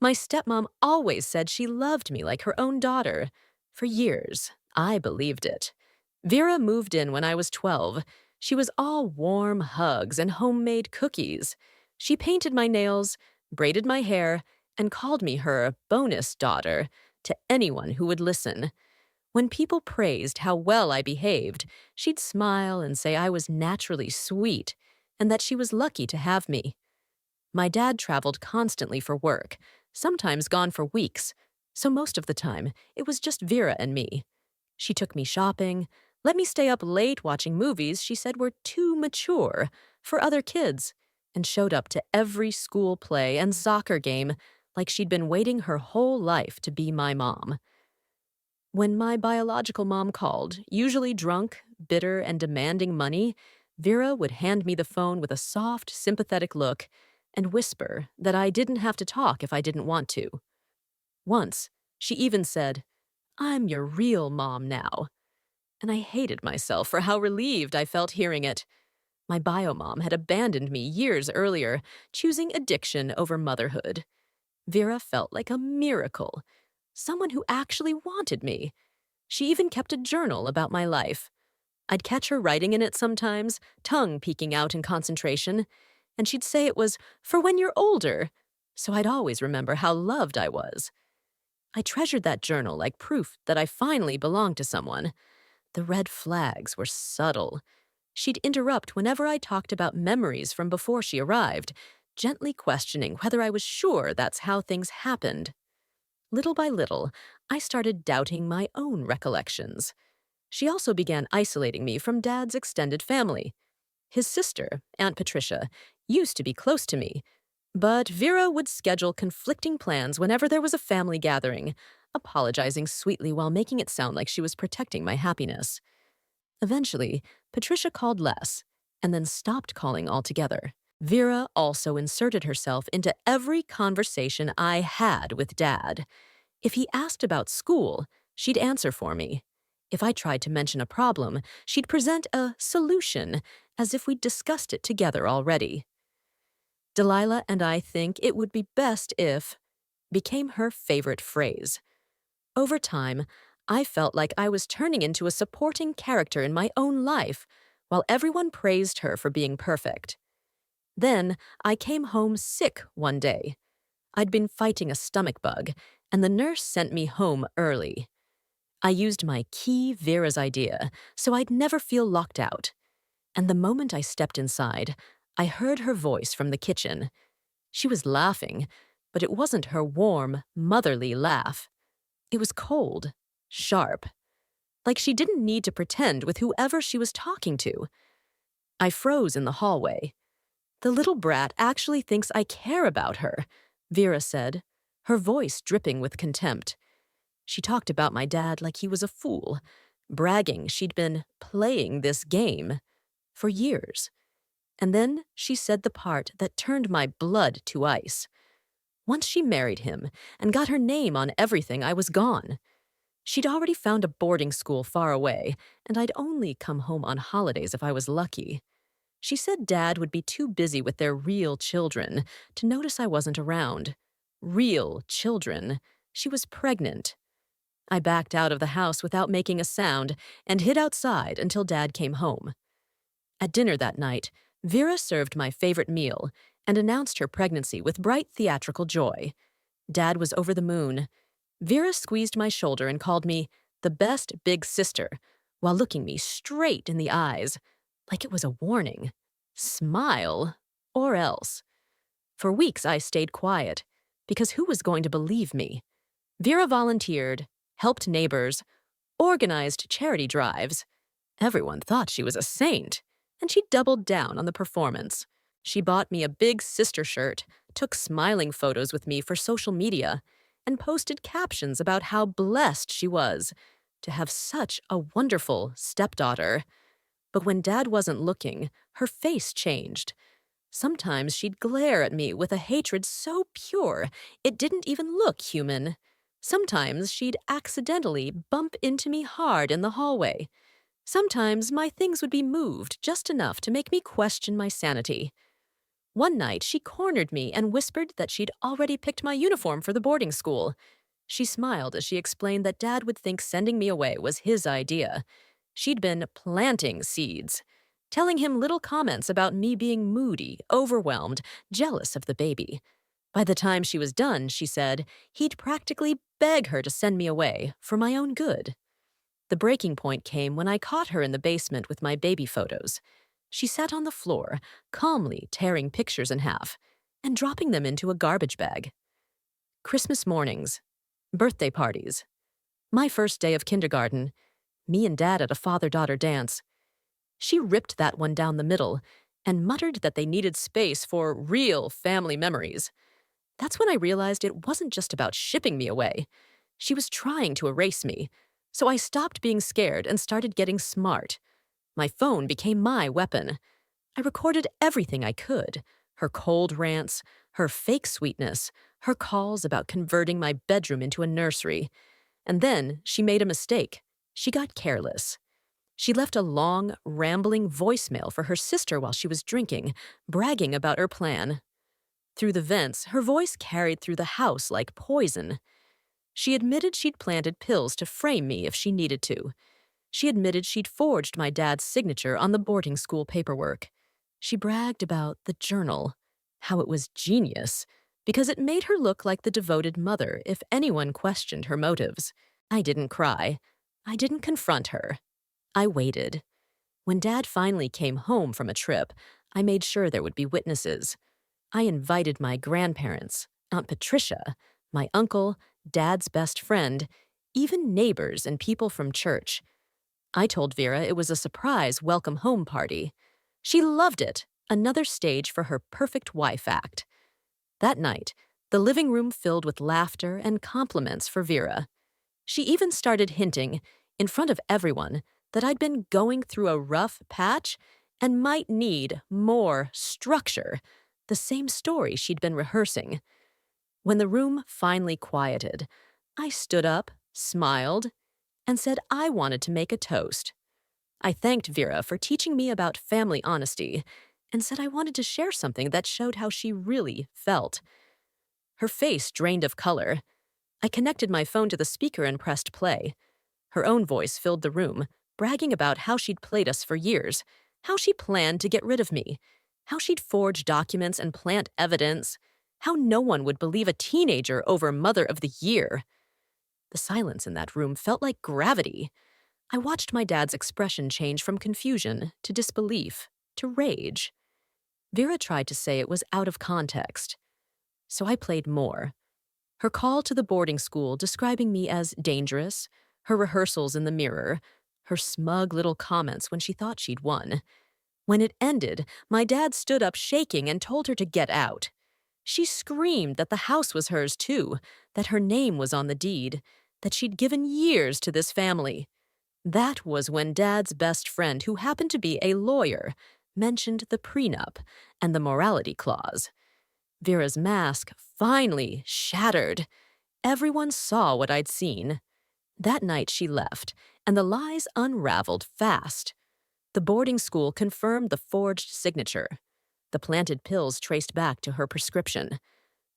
My stepmom always said she loved me like her own daughter. For years, I believed it. Vera moved in when I was 12. She was all warm hugs and homemade cookies. She painted my nails, braided my hair, and called me her bonus daughter to anyone who would listen. When people praised how well I behaved, she'd smile and say I was naturally sweet and that she was lucky to have me. My dad traveled constantly for work, sometimes gone for weeks, so most of the time it was just Vera and me. She took me shopping, let me stay up late watching movies she said were too mature for other kids, and showed up to every school play and soccer game like she'd been waiting her whole life to be my mom. When my biological mom called, usually drunk, bitter, and demanding money, Vera would hand me the phone with a soft, sympathetic look and whisper that I didn't have to talk if I didn't want to. Once, she even said, "I'm your real mom now." And I hated myself for how relieved I felt hearing it. My bio mom had abandoned me years earlier, choosing addiction over motherhood. Vera felt like a miracle, someone who actually wanted me. She even kept a journal about my life. I'd catch her writing in it sometimes, tongue peeking out in concentration, and she'd say it was for when you're older, so I'd always remember how loved I was. I treasured that journal like proof that I finally belonged to someone. The red flags were subtle. She'd interrupt whenever I talked about memories from before she arrived, gently questioning whether I was sure that's how things happened. Little by little, I started doubting my own recollections. She also began isolating me from Dad's extended family. His sister, Aunt Patricia, used to be close to me, but Vera would schedule conflicting plans whenever there was a family gathering, apologizing sweetly while making it sound like she was protecting my happiness. Eventually, Patricia called less, and then stopped calling altogether. Vera also inserted herself into every conversation I had with Dad. If he asked about school, she'd answer for me. If I tried to mention a problem, she'd present a solution as if we'd discussed it together already. Delilah and I think it would be best if became her favorite phrase. Over time, I felt like I was turning into a supporting character in my own life, while everyone praised her for being perfect. Then, I came home sick one day. I'd been fighting a stomach bug, and the nurse sent me home early. I used my key Vera's idea, so I'd never feel locked out. And the moment I stepped inside, I heard her voice from the kitchen. She was laughing, but it wasn't her warm, motherly laugh. It was cold, sharp, like she didn't need to pretend with whoever she was talking to. I froze in the hallway. "The little brat actually thinks I care about her," Vera said, her voice dripping with contempt. She talked about my dad like he was a fool, bragging she'd been playing this game for years. And then she said the part that turned my blood to ice. Once she married him and got her name on everything, I was gone. She'd already found a boarding school far away, and I'd only come home on holidays if I was lucky. She said Dad would be too busy with their real children to notice I wasn't around. Real children. She was pregnant. I backed out of the house without making a sound and hid outside until Dad came home. At dinner that night, Vera served my favorite meal and announced her pregnancy with bright theatrical joy. Dad was over the moon. Vera squeezed my shoulder and called me the best big sister while looking me straight in the eyes, like it was a warning. Smile, or else. For weeks I stayed quiet, because who was going to believe me? Vera volunteered, helped neighbors, organized charity drives. Everyone thought she was a saint, and she doubled down on the performance. She bought me a big sister shirt, took smiling photos with me for social media, and posted captions about how blessed she was to have such a wonderful stepdaughter. But when Dad wasn't looking, her face changed. Sometimes she'd glare at me with a hatred so pure it didn't even look human. Sometimes she'd accidentally bump into me hard in the hallway. Sometimes my things would be moved just enough to make me question my sanity. One night, she cornered me and whispered that she'd already picked my uniform for the boarding school. She smiled as she explained that Dad would think sending me away was his idea. She'd been planting seeds, telling him little comments about me being moody, overwhelmed, jealous of the baby. By the time she was done, she said, he'd practically beg her to send me away for my own good. The breaking point came when I caught her in the basement with my baby photos. She sat on the floor, calmly tearing pictures in half and dropping them into a garbage bag. Christmas mornings, birthday parties, my first day of kindergarten, me and Dad at a father-daughter dance. She ripped that one down the middle and muttered that they needed space for real family memories. That's when I realized it wasn't just about shipping me away. She was trying to erase me, so I stopped being scared and started getting smart. My phone became my weapon. I recorded everything I could: her cold rants, her fake sweetness, her calls about converting my bedroom into a nursery. And then she made a mistake. She got careless. She left a long, rambling voicemail for her sister while she was drinking, bragging about her plan. Through the vents, her voice carried through the house like poison. She admitted she'd planted pills to frame me if she needed to. She admitted she'd forged my dad's signature on the boarding school paperwork. She bragged about the journal, how it was genius, because it made her look like the devoted mother if anyone questioned her motives. I didn't cry. I didn't confront her. I waited. When Dad finally came home from a trip, I made sure there would be witnesses. I invited my grandparents, Aunt Patricia, my uncle, Dad's best friend, even neighbors and people from church. I told Vera it was a surprise welcome home party. She loved it, another stage for her perfect wife act. That night, the living room filled with laughter and compliments for Vera. She even started hinting, in front of everyone, that I'd been going through a rough patch and might need more structure, the same story she'd been rehearsing. When the room finally quieted, I stood up, smiled, and said I wanted to make a toast. I thanked Vera for teaching me about family honesty and said I wanted to share something that showed how she really felt. Her face drained of color. I connected my phone to the speaker and pressed play. Her own voice filled the room, bragging about how she'd played us for years, how she planned to get rid of me, how she'd forge documents and plant evidence, how no one would believe a teenager over Mother of the Year. The silence in that room felt like gravity. I watched my dad's expression change from confusion to disbelief to rage. Vera tried to say it was out of context, so I played more. Her call to the boarding school describing me as dangerous, her rehearsals in the mirror, her smug little comments when she thought she'd won. When it ended, my dad stood up shaking and told her to get out. She screamed that the house was hers too, that her name was on the deed, that she'd given years to this family. That was when Dad's best friend, who happened to be a lawyer, mentioned the prenup and the morality clause. Vera's mask finally shattered. Everyone saw what I'd seen. That night she left, and the lies unraveled fast. The boarding school confirmed the forged signature. The planted pills traced back to her prescription.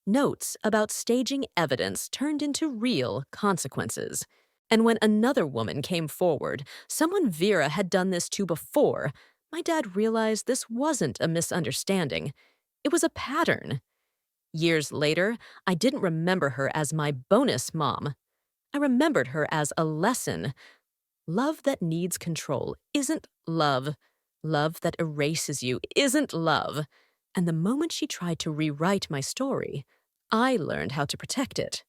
Notes about staging evidence turned into real consequences. And when another woman came forward, someone Vera had done this to before, my dad realized this wasn't a misunderstanding. It was a pattern. Years later, I didn't remember her as my bonus mom. I remembered her as a lesson. Love that needs control isn't love. Love that erases you isn't love. And the moment she tried to rewrite my story, I learned how to protect it.